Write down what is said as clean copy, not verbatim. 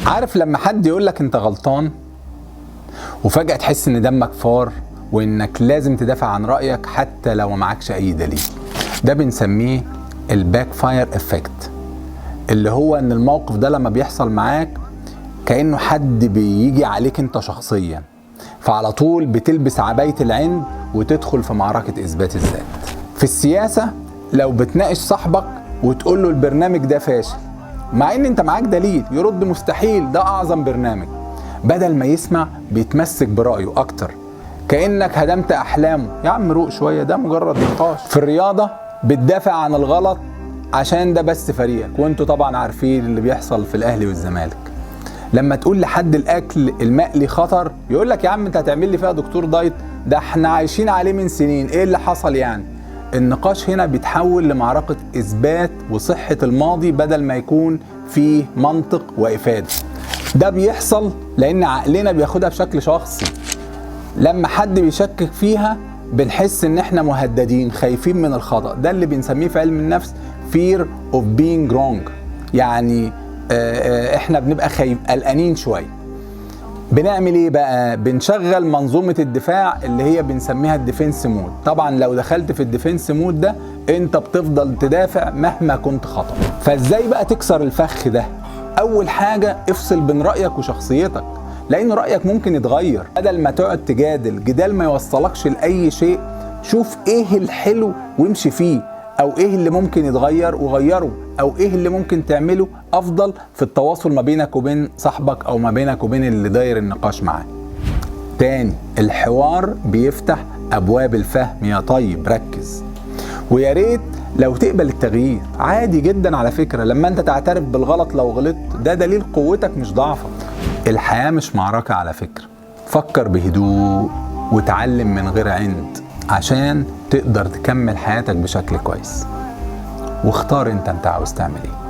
عارف لما حد يقولك انت غلطان وفجأة تحس ان دمك فار وانك لازم تدافع عن رأيك حتى لو معكش اي دليل؟ ده بنسميه الباك فاير افكت، اللي هو ان الموقف ده لما بيحصل معاك كأنه حد بيجي عليك انت شخصيا، فعلى طول بتلبس عباية العند وتدخل في معركة اثبات الذات. في السياسة لو بتناقش صاحبك وتقول له البرنامج ده فاشل مع ان انت معاك دليل، يرد مستحيل ده اعظم برنامج. بدل ما يسمع بيتمسك برأيه اكتر، كأنك هدمت احلامه. يا عم روق شوية، ده مجرد نقاش. في الرياضة بتدافع عن الغلط عشان ده بس فريقك، وانتوا طبعا عارفين اللي بيحصل في الاهلي والزمالك. لما تقول لحد الاكل المقلي خطر يقول لك يا عم انت هتعمل لي فيها دكتور دايت، ده احنا عايشين عليه من سنين، ايه اللي حصل يعني؟ النقاش هنا بيتحول لمعركة اثبات وصحة الماضي بدل ما يكون فيه منطق وافادة. ده بيحصل لان عقلنا بياخدها بشكل شخصي. لما حد بيشكك فيها بنحس ان احنا مهددين، خايفين من الخطأ. ده اللي بنسميه في علم النفس fear of being wrong. يعني احنا بنبقى قلقانين شويه. بنعمل ايه بقى؟ بنشغل منظومه الدفاع اللي هي بنسميها الديفنس مود. طبعا لو دخلت في الديفنس مود ده انت بتفضل تدافع مهما كنت خطأ. فازاي بقى تكسر الفخ ده؟ اول حاجه افصل بين رايك وشخصيتك، لان رايك ممكن يتغير. بدل ما تقعد تجادل جدال ما يوصلكش لاي شيء، شوف ايه الحلو وامشي فيه، او ايه اللي ممكن يتغير وغيره، او ايه اللي ممكن تعمله افضل في التواصل ما بينك وبين صاحبك او ما بينك وبين اللي داير النقاش معاه. تاني، الحوار بيفتح ابواب الفهم يا طيب، ركز. ويا ريت لو تقبل التغيير، عادي جدا على فكرة. لما انت تعترف بالغلط لو غلطت ده دليل قوتك مش ضعفك. الحياة مش معركة على فكرة. فكر بهدوء وتعلم من غير عند عشان تقدر تكمل حياتك بشكل كويس. واختار انت عاوز تعمل ايه.